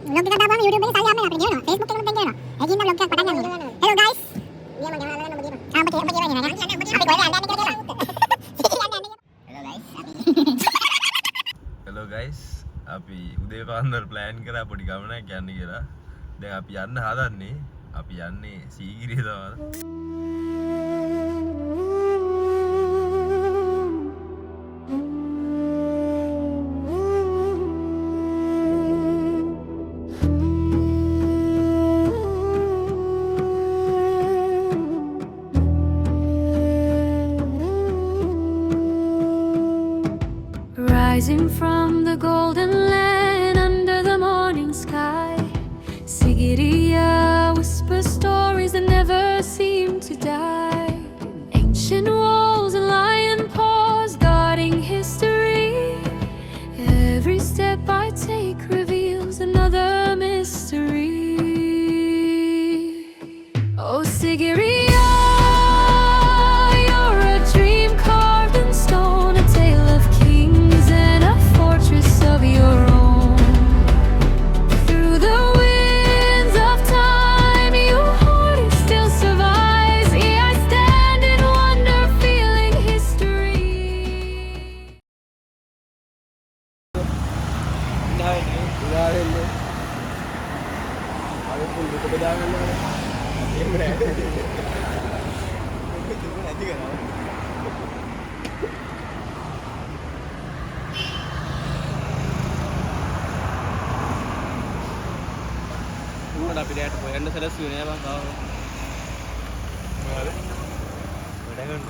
vlog එකක් දාපුවම YouTube එකේ සල්ලි අපිට ගෙවනවා. Facebook එකෙන් දෙන්න ගෙවනවා. ඒකින්ද vlog එකක් පටන් ගන්නවා. Hello guys. ගියා මම ගෙවලා නම් ඔබ ගෙවනවා. ඔබ ගෙවන්නේ නැහැ. අපි කොහෙද යන්නේ කියලා ගෙවනවා. Hello guys. අපි උදේ පාන්දර ප්ලෑන් කරා පොඩි ගමනක් යන්න කියලා. දැන් අපි යන්න හදන්නේ. අපි යන්නේ සීගිරිය තමයි. Rising from the golden land under the morning sky, Sigiriya whispers stories that never seem to die. Ancient walls and lion paws guarding history. Every step I take reveals another mystery. Oh Sigiriya, අපි දැන් හොයන්න සැලසුවේ නෑ මං ආව. මොකද? වැඩ ගන්න.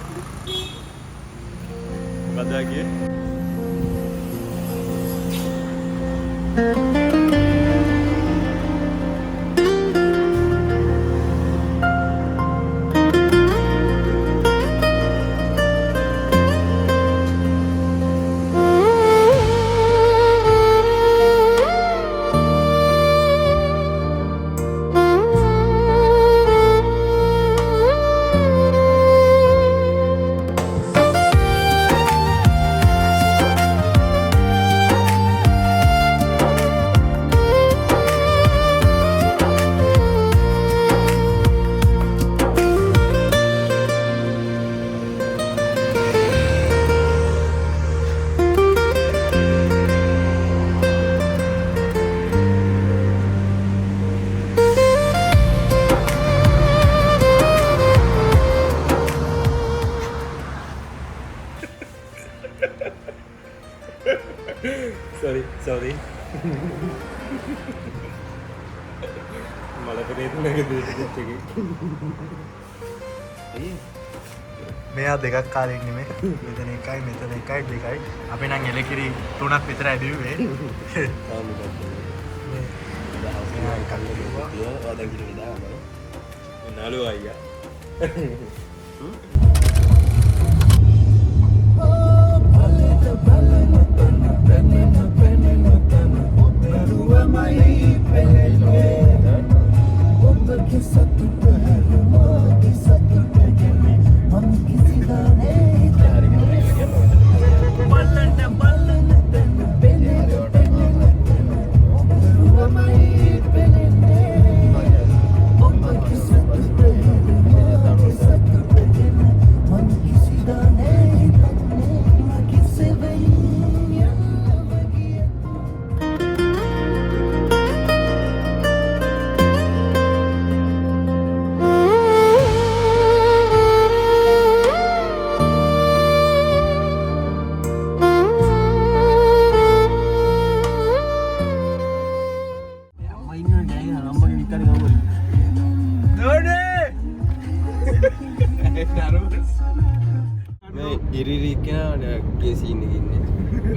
මොකද ගියේ? Sorry. Malah pengen lagi dulu. මෙයා දෙකක් කාලෙ ඉන්නේ මේ. මෙතන එකයි මෙතන එකයි දෙකයි. අපි නම් එලකිරි තුනක් විතර ඇදුවේ. මේ දහස් කල්ලේ ගියා. ඔය දැන් කිරි දානවා. නලු අයියා.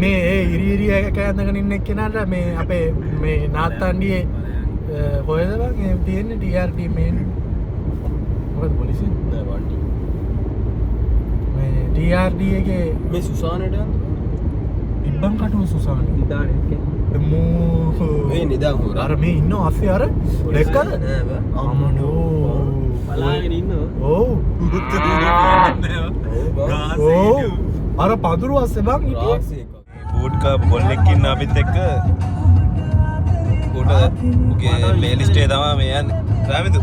මේ ඉරිරිය කෑඳගෙන ඉන්න එක්කෙනාට මේ අපේ මේ නාත්තන්ඩියේ කොහෙද බං තියෙන්නේ TRT මේන් මොකද පොලිසිය නෑ වන්ටි මේ TRT එකේ මේ සුසානට ඉබ්බන් කටුව සුසාන නිදානේ මෝ මේ නිදා හොර අර මේ ඉන්න අස්සේ අර දැක්කද නෑ බා අමනෝ බලාගෙන ඉන්නවා ඔව් අර පදුරු අස්සේ බං හිටියේ බෝඩ් කා බොල්ලෙක් ඉන්න අපිත් එක්ක බෝඩ් මොකද මේ ලිස්ටේ තමයි මේ යන්නේ. රාමිදු.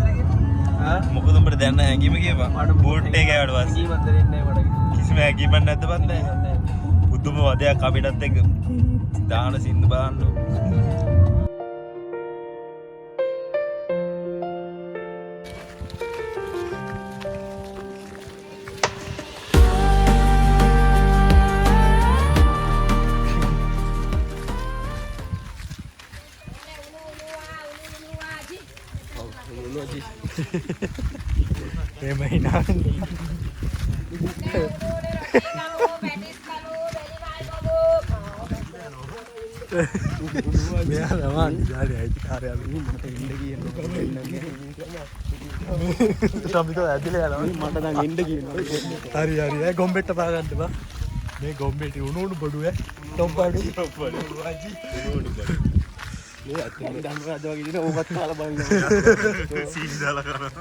මොකද උඹට දැනන හැංගීම කියපන්. බූට් එක ගෑවට පස්සේ. ජීවත් දෙන්නේ නැහැ මට. කිසිම හැංගීමක් නැද්ද බන්ද? පුදුම වදයක් අපිටත් එක්ක දාන සින්දු බලන්න. Memang hinan. Biar lama jadi hari ini mata indegi yang Tapi tu ada le lama mata nang indegi hari gombet apa kan tu ba? Me gombet unu bodu tompadu. Aji. Ni akhirnya dah meraja lagi ni obat malah bang. Sini dah kan.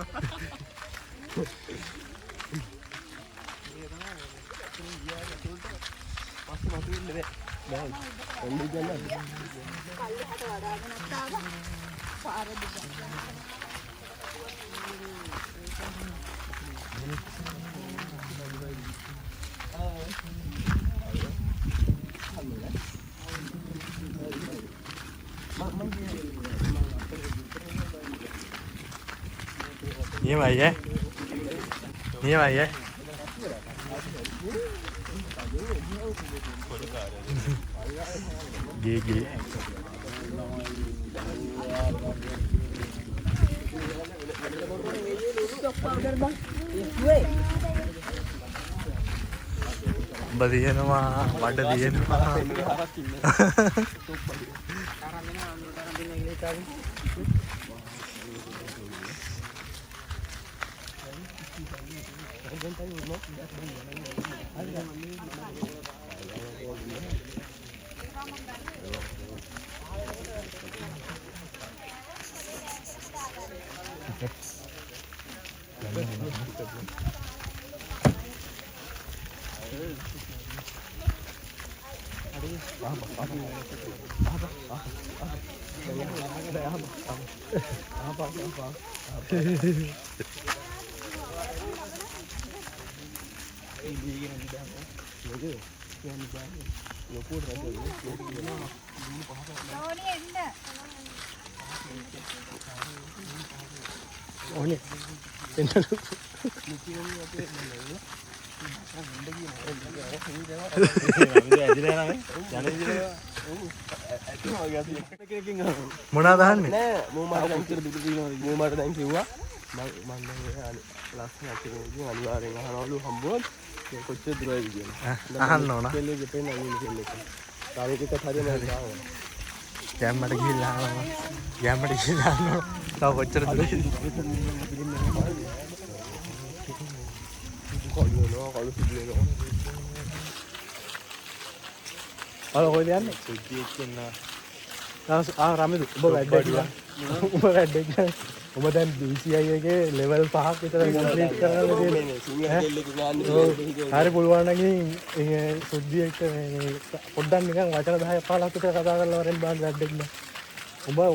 Như vậy á. Như vậy á. Ghê ghê. Badiyanwa, vada diyanwa. මොනවද අහන්නේ නෑ මූ මාට දැන් කියලා දුක දිනවා මූ මාට දැන් කිව්වා මම දැන් ලස්සන කෙනෙක්ගෙන් අනිවාර්යෙන් අහනවලු හම්බුනොත් කොච්චර දුරයි කියලා අහන්න ඕන කෙල්ලෙක් ගෙපෙන්න අයිනේ කෙල්ලෙක් තාම එකක් හරියම නැහැ ගැම්මට ගිහිල්ලා ආවා ගැම්මට ගිහිල්ලා ආනවා තව කොච්චර දුරද කළු සිදුවෙනවා අර කොහෙද යන්නේ සුද්ධි එක්කන රාමිදු ඔබ වැඩ ඔබ වැඩ ඔබ දැන් BCI එකේ ලෙවල් 5ක් විතර කම්ප්ලීට් කරලා තියෙනවා. හරි පුළුවන් නම් සුද්ධි එක්ක පොඩ්ඩක් නිකන් වචන 10 15ක් විතර කතා කරලා වරෙන් බලන්න වැඩක් නෑ.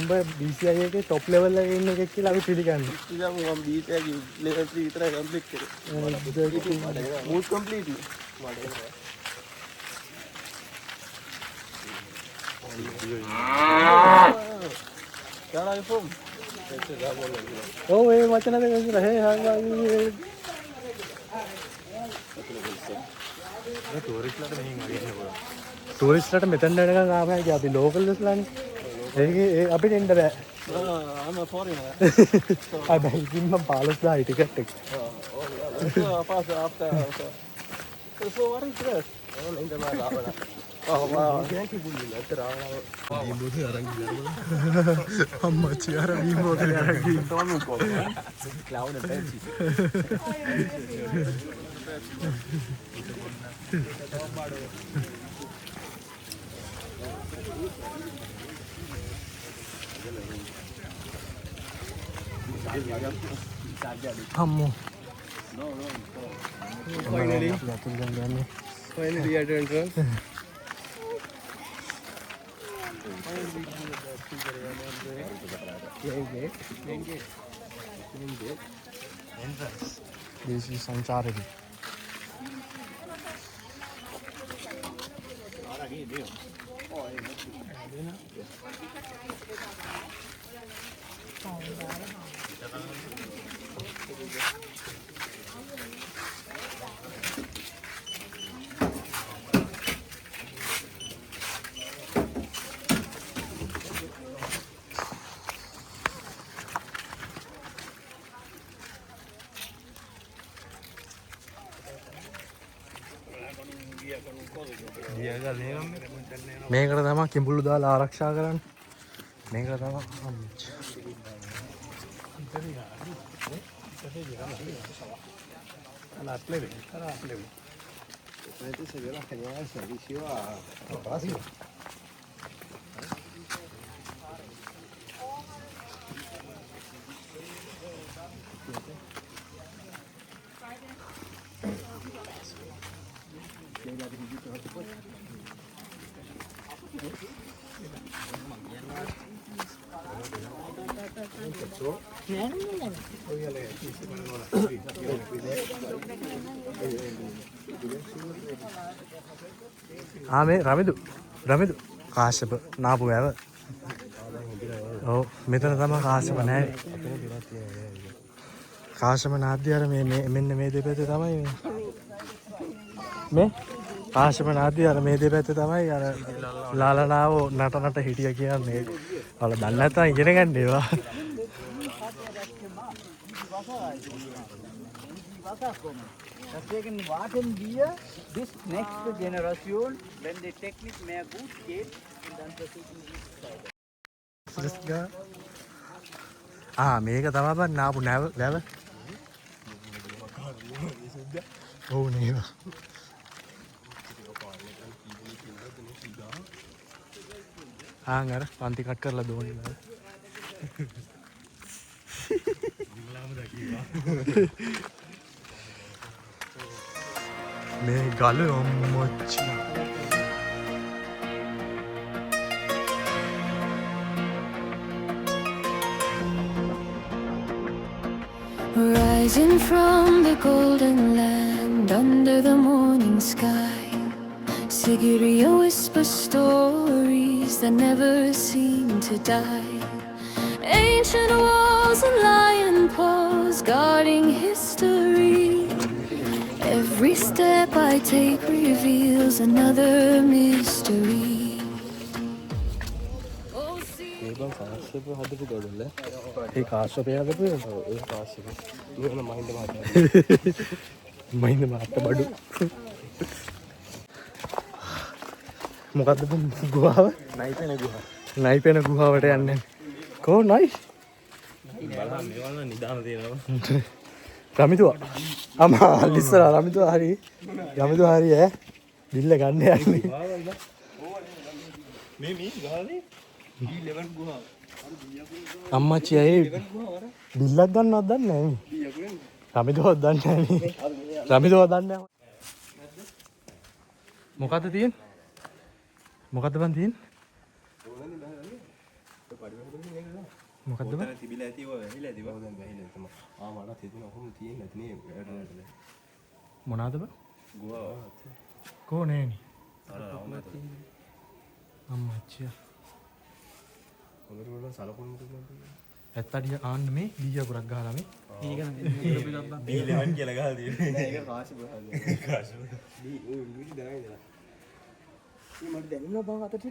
උඹ BCI එකේ টপ ලෙවල් එකේ ඉන්න එකෙක් කියලා අපි පිළිගන්නේ. ඉතින් මම BCI එකේ ලෙවල් 3 විතරයි කම්ප්ලීට් කරේ. Mood complete Cara iPhone. ඔව් ඒ වචන දෙක විතර හේ හංගාගේ ටූරිස්ට්ලාට මෙහින් වගේ එන්න පුළුවන්. ටූරිස්ට්ලාට මෙතන එනකන් ආවයි කිය අපි ලෝකල්ස්ලානේ. ඒ අපිට එන්න බෑ. I'm a foreigner. හැබැයි ඉතින් මම 15000 ටිකට් එක. After. So what is this? In the Malabar. Oh wow. අම්මචි අර බීමෝදේ අරගෙන Toma copo. Cloud and fancy. අම්මෝ Finally at entrance. දේශී සංචාරකය මේකට තමයි කිඹුළු දාලා ආරක්ෂා කරන්න. මේකට තමයි මේ රමිදු කාශ්‍යප නාපු වැව. ඔව් මෙතන තමයි කාශ්‍යප නැහැ. කාශ්‍යප නාද්‍ය අර මේ මෙන්න මේ දෙපැත්තේ තමයි මේ කාශ්‍යප නාද්‍ය අර මේ දෙපැත්තේ තමයි අර ලාලනාව නටනට හිටිය කියන්නේ. වල දන්නේ නැත්නම් ඉගෙන ගන්න ඒවා. Deswegen warten wir bis nächste Generation, wenn die Technik mehr gut geht, und dann versuchen wir es weiter. මේක තමයි බං නාපු නැව වැව. ඔව් නේද. අර පන්ති කට් කරලා දෝනේ නේද. මේ ගල අම්මච්චි. Rising from the golden land under the morning sky, Sigiriya whispers stories that never seem to die. Ancient walls and lion paws guarding history. Every step I take reveals another mystery. ඒබන් කාශ්‍යප හදපු ගොඩල. ඒ කාශ්‍යපය හදපු ඒ කාශ්‍යප. නුවණ මහින්ද මහත්තයා. මහින්ද මහත්තයා බඩු. මොකද්ද ගුහාව? නයිපෙන ගුහා. නයිපෙන ගුහාවට යන්නේ. කොහොම නයි? බලන්න මේවල නිදාන තියෙනවා. රමිතුවා. අමා ලිස්සලා රමිතුවා හරි. රමිතුවා හරි ඈ. බිල්ල ගන්න යන්නේ. මේ ගහනේ B11 ගුහා. අම්මච්චි අය බිල්ලක් ගන්නවත් දන්නේ නැහැ මේ. රමිතුවා දන්නේ නැහැ මේ. රමිතුවා දන්නේ නැහැ. මොකද්ද තියෙන්නේ? මොකද්ද බන් තියෙන්නේ? මොකද්ද බන්? තිබිලා ඇති ඔය වැහිලා ඇති දැන් වැහිලා තමයි. මට හිතෙන ඔහොම තියෙන්නේ නැති නේ වැඩ. මොනවාද බන්? ගුවා කෝ නෑනේ. අර අම්මච්චි. හොඳට වල සලකුණු දෙන්න. ඇත්තටිය ආන්න මේ දීය ගොඩක් ගහලා මේ. B11 කියලා ගහලා තියෙන්නේ. නෑ ඒක කාශ්‍යප හදන්නේ. කාශ්‍යප. ඔය විදි දාගෙන. මට දැනෙනවා බං අතට.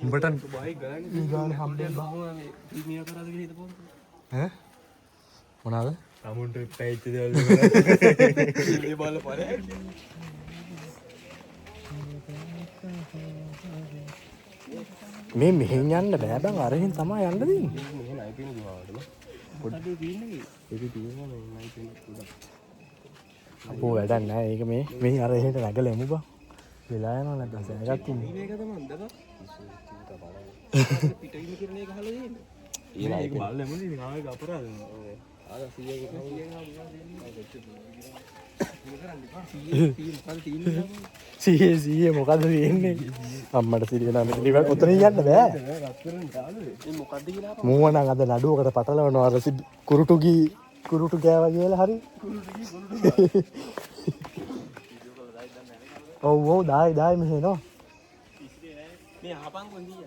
උඹට බයි ගලන්නේ ඊගාන හම්බෙන් බහුව මේ ප්‍රීමියර් කරාද කියලා හිතපොන්න. ඈ මොනවාද? අමුන්ට පැයිච්ච දේවල් මේ බාල පාරේ. මේ මෙහෙන් යන්න බෑ බං අරහෙන් තමයි යන්න දෙන්නේ. මේ නයිපින ගුහාවද බං. පොඩ්ඩක් තියෙන්නේ. ඒක තියෙනවා මේ නයිපින පොඩ්ඩක්. අපෝ වැඩක් නෑ ඒක මේ අර එහෙට නැගලා එමු බං. වෙලා යනවා නැත්නම් සෑගක් තින්නේ. මේක තමයි අන්දබ. පිටින් කිරණේ ගහලා දෙන්නේ. ඒක බලන්න මොනේ ඉතින් ආයෙක අපරාධ. සීයේ මොකද තියෙන්නේ අම්මට සිරිය නම් ඉතින් ඔතන යන්න බෑ මූව නම් අද නඩුවකට පටලවනවා අර කුරුටු ගෑවා කියලා හරි ඔව් දායි මෙහෙ නෝ මේ අහපන් කොන්දී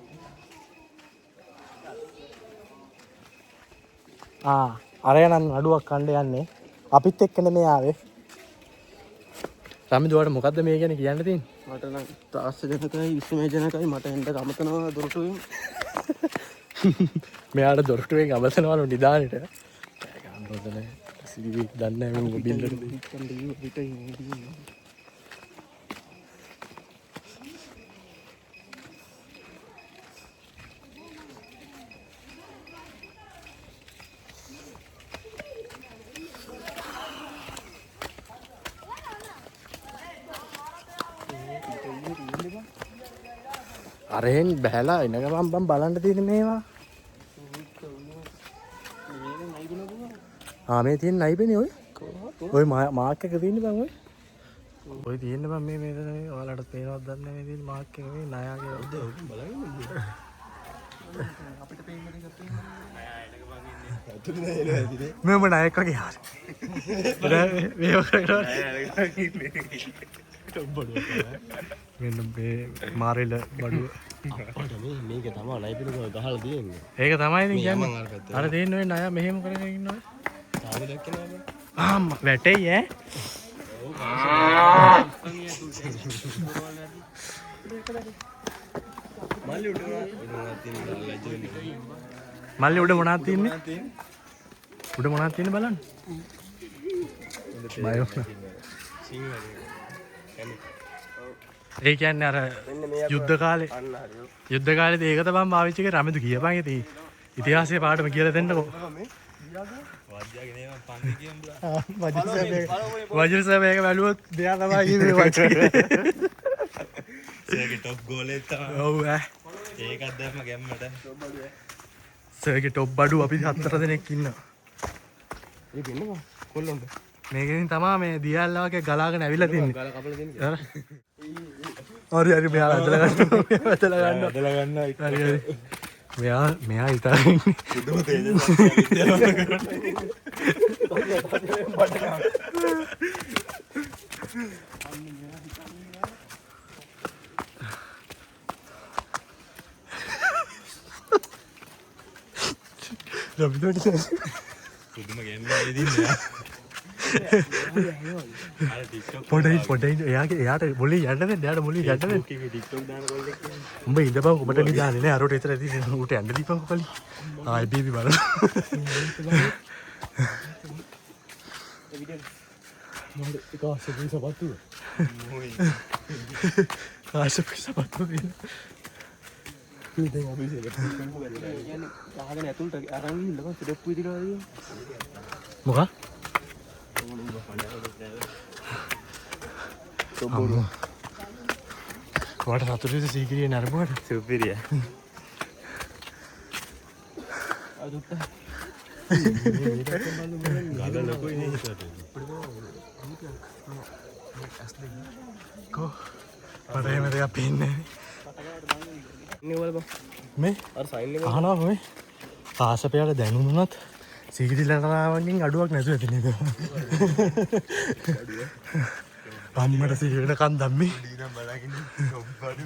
අරය නම් නඩුවක් කණ්ඩ යන්නේ අපිත් එක්කන මේ ආවේ රමි දුවට මොකද්ද මේ ගැන කියන්න තියෙන්නේ මට නම් ත්‍රාසජනකයි විස්මයජනකයි මට එන්න ගමතනවා දොරටුවෙන් මෙයාට දොරටුවෙන් අමතනවලු නිදානෙට ගන්නවද සිවි දන්නේ නැහැ මම බිල්ලට අරහෙන් බැහැලා එන ගමන් බම් බලන්න තියෙන මේවා මේ තියෙන නයිබනේ ඔය මාක් එක තියෙන්නේ බං ඔය තියෙන්නේ බං මේ ඔයාලට පේනවද දන්නේ නැහැ මේ තියෙන මාක් එක මේ ණයාගේ බලන්න අපිට පේන්නේ මෙම ණයක් වගේ මෙන්න මේ මාරෙල බඩුව මේක තමයි නයිපිනක ගහලා තියෙන්නේ ඒක තමයි ඉතින් කියන්නේ අර තියෙන ඔය ණය මෙහෙම කරගෙන ඉන්නවා තාම දැක්කේ නෑ වැටෙයි ඈ මල්ලි උඩ මොනවද තියෙන්නේ උඩ මොනවද තියෙන්නේ බලන්න බයෝ ඒ කියන්නේ අර යුද්ධ කාලේ ඒක තමයි පාවිච්චි කරේ රමෙදු කියපන් ඉතින් ඉතිහාසයේ පාඩම කියලා දෙන්නකෝ වජිර සර් මේක බැලුවොත් දෙයා තමයි කිව්වේ වචනේ සර්ගේ টොප් ගෝලේ තමයි ඔව් ඒකත් දැම්ම ගැම්මට සර්ගේ টොප් බඩු අපි 4 දෙනෙක් ඉන්නවා ඒ දෙන්නකෝ කොල්ලොන්ද මේකෙන් තමයි මේ දියල්ලා වගේ ගලාගෙන ඇවිල්ලා තින්නේ ගාලා කපලා දෙන්නේ හරි මෙයා ඇදලා ගන්නවා හරි මෙයා ඉතින් පුදුම තේජස් පුදුම ගේන්නේ ඉදින්නේ පොඩයි එයාට මුලින් යන්න දෙන්න එයාට මුලින් යන්න දෙන්න ටික්ටොක් දාන කොල්ලෙක් උඹ ඉඳපන් උඹට නිදාන්නේ නෑ අරට විතර ඉතින් ඌට යන්න දීපන් කොලි ආයි බේබි බලන්න මොකද කාසෙ සපත්තු මේ දැන් අපි ඉතින් ගහගෙන ඇතුළට අරන් ගිහිල්ලා සිරප්පු විදිහට වගේ මොකක් වට සතුටුද සීකිරිය නරඹුවට සුපිරිය අදුත්ත ගල ලොකුයි නේ කෝ මට එහෙම දෙයක් පේන්නේ නේ මේ අර සයින් එක අහනවා මේ කාසපයාට දැනුණුනත් සීකිරිලනාවන්ගෙන් අඩුවක් නැතුව ඇති නේද අම්මට සිහිවෙනකන් දැම්මේ ඩීනම් බලාගෙන টොප් බඩු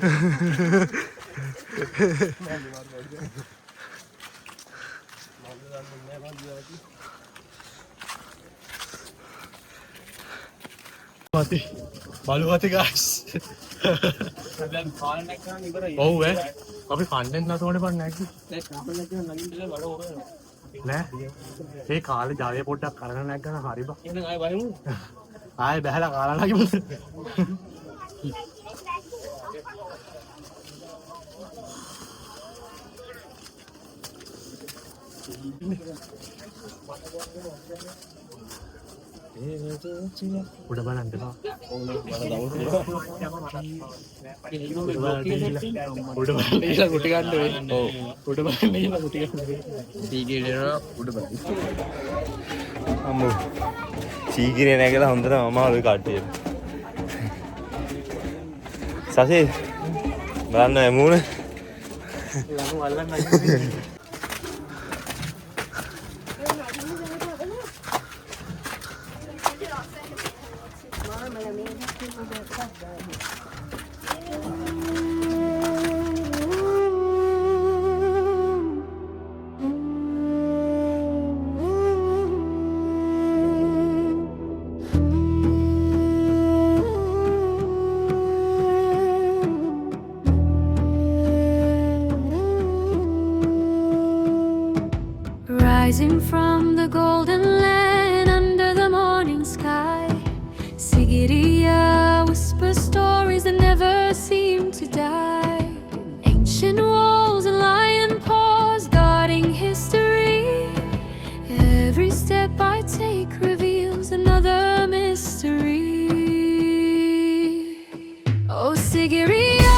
මති බලුවති ගස් දැන් කාල් නැක්කම ඉවරයි. ඔව් අපි කන්ටෙන්ට් නතෝනේ බන් නැග්ගි දැන් කාල් නැක්කම නගින්න බල ඕන. නෑ ඒ කාලේ ජාවේ පොඩ්ඩක් කරගෙන නැග්ගන හරි බා එහෙනම් ආයෙ වහිමු. ආයේ බහැලා කාලා නැගිමු උඩ බලන්න එපා. උඩ බලන්න කියලා කුටි ගන්න වෙන්නේ. ඔව්. උඩ බලන්න කියලා කුටි ගන්න වෙන්නේ. සීගිරේන උඩ බලන්න. අම්මෝ. සීගිරේ නැගලා හොඳට අමාරුයි කට්ටිය. සසේ බලන්න එමුනේ. ලනු අල්ලන්න නැගිටින්නේ. Rising from the golden land under the morning sky, Sigiriya whispers stories that never seem to die. Ancient walls and lion paws guarding history. Every step I take reveals another mystery. Oh, Sigiriya.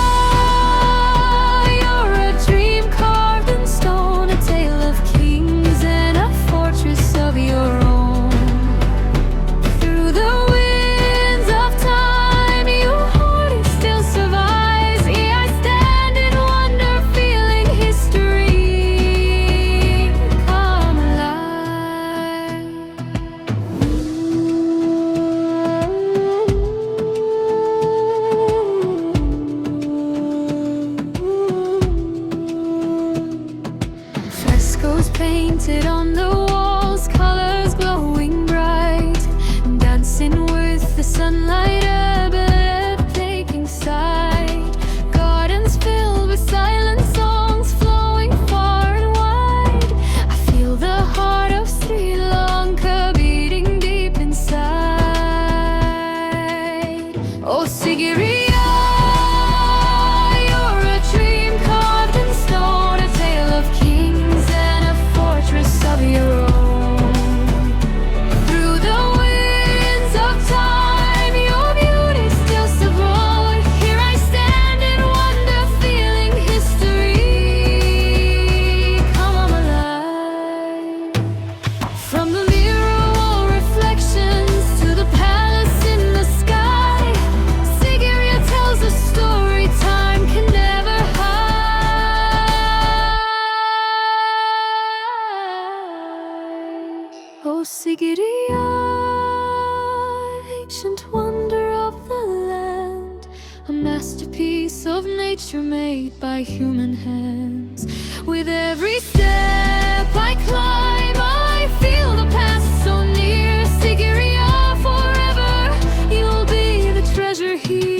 Painted on the walls, colors glowing bright, dancing with the sunlight, a taking sight. Gardens filled with silent songs flowing far and wide. I feel the heart of Sri Lanka beating deep inside. Oh, Sigiriya. Oh, Sigiriya, ancient wonder of the land, a masterpiece of nature made by human hands. With every step I climb, I feel the past so near. Sigiriya, forever you'll be the treasure here.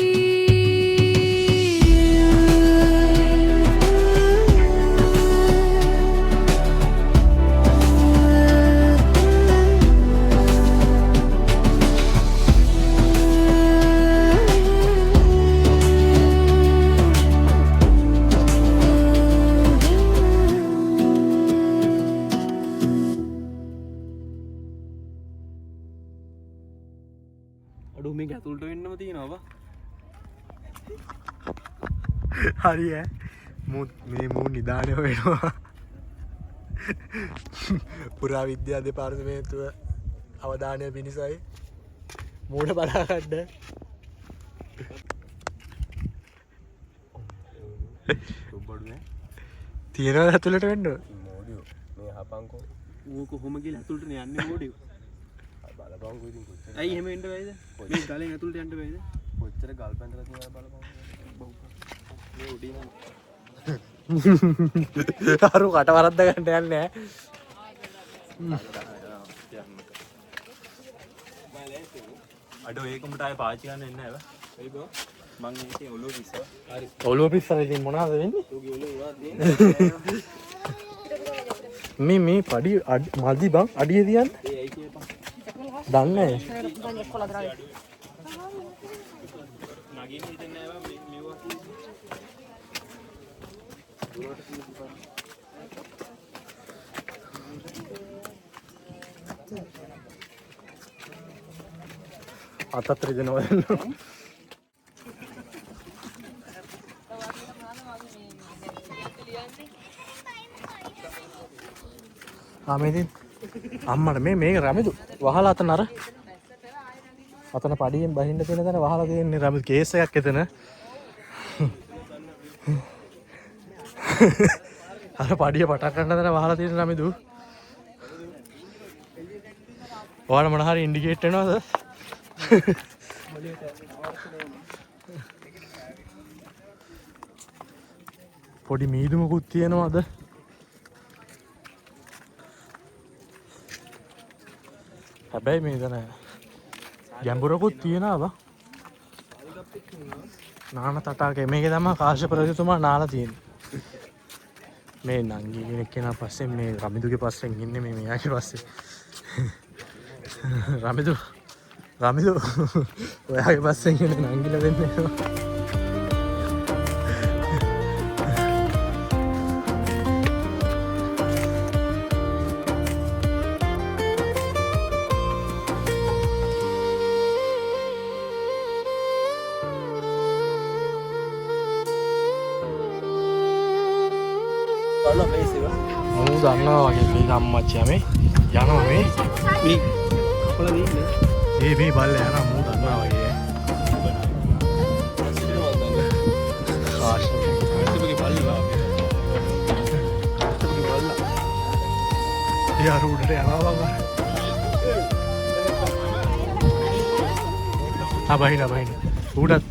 අඩු මේක ඇතුළට වෙන්නම තියෙනවා. හරි ඈ. මේ මූ නිදාණය වෙනවා. පුරා විද්‍යා දෙපාර්තමේන්තුව අවධානය පිණිසයි. මූණ බලා ගන්න. තියෙනවද ඇතුළට වෙන්න? මොඩියෝ මේ හපංකෝ. ඌ කොහොම ගිහලා ඇතුළට යන්නේ මොඩියෝ. බලපංකෝ ඉතින් කොච්චර. ඇයි එහෙම එන්න බැයිද? මේ ගලෙන් ඇතුළට යන්න බැයිද? කොච්චර ගල් පැන්දලා තියෙනවද බලපංකෝ. මේ උඩින් අරු කට වරද්ද ගන්න යන්නේ නැහැ. අඩෝ ඒකමට ආයේ පාවිච්චි කරන්න එන්නේ නැහැ බා. එයි බෝ. මං ඒකේ ඔලුව පිස්සව. හරි. ඔලුව පිස්සලා ඉතින් මොනවද වෙන්නේ? ඔගේ ඔලුව උනාද දෙන්නේ? මේ පඩි මල්දි බං අඩිය තියන්න. ඒ ඇයි කියපන්. දන්නේ නැහැ. නගින්න හිතන්නේ නැහැ බා මෙව්වා අතත් රිදෙනවා දැන්. ආමෙදින් අම්මට මේක රමිදු වහලා අතන අර අතන පඩියෙන් බහින්න තියෙන තැන වහලා තියෙන්නේ රමිදු කේස් එකක් එතන. අර පඩිය පටක් ගන්න තැන වහලා තියෙන රමිදු. ඔයාලා මොන හරි ඉන්ඩිකේට් වෙනවද? පොඩි මීදුමකුත් තියෙනවද? හැබැයි මේ තන ගැඹුරකුත් තියෙනවා. නාන තටාකේ මේකේ තමයි කාශ්‍යප රජතුමා නාලා තියෙන්නේ. මේ නංගි කෙනෙක් කෙනා පස්සේ මේ රමිදුගේ පස්සෙන් ඉන්නේ මේ මෙයාගේ පස්සේ. රමිදු ඔයාගේ පස්සෙන් ඉන්නේ නංගිලා දෙන්නේ. මූ දන්නවා වගේ මේ අම්මච්චා මේ යනවා මේ කපලා දෙන්නේ. මේ බල්ල යනවා මූ දන්නවා වගේ. කාශ්‍යපගේ බල්ලා. ඒ අර උඩට යනවා බං. බහින උඩත්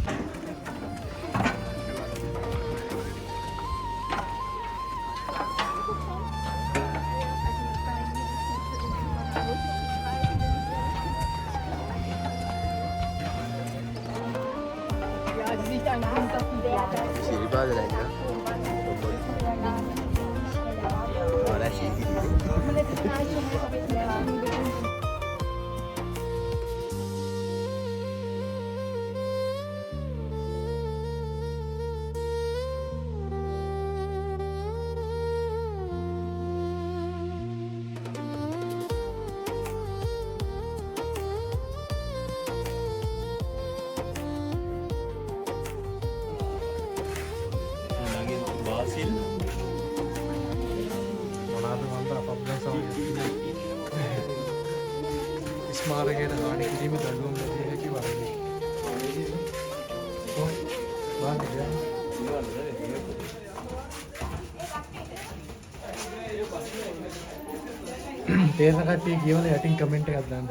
ස්මාරකයට හානි කිරීම දඬුවම් ලැබිය හැකි වරදි. තේරෙන කට්ටිය කියවල යටින් කමෙන්ට් එකක් දාන්න.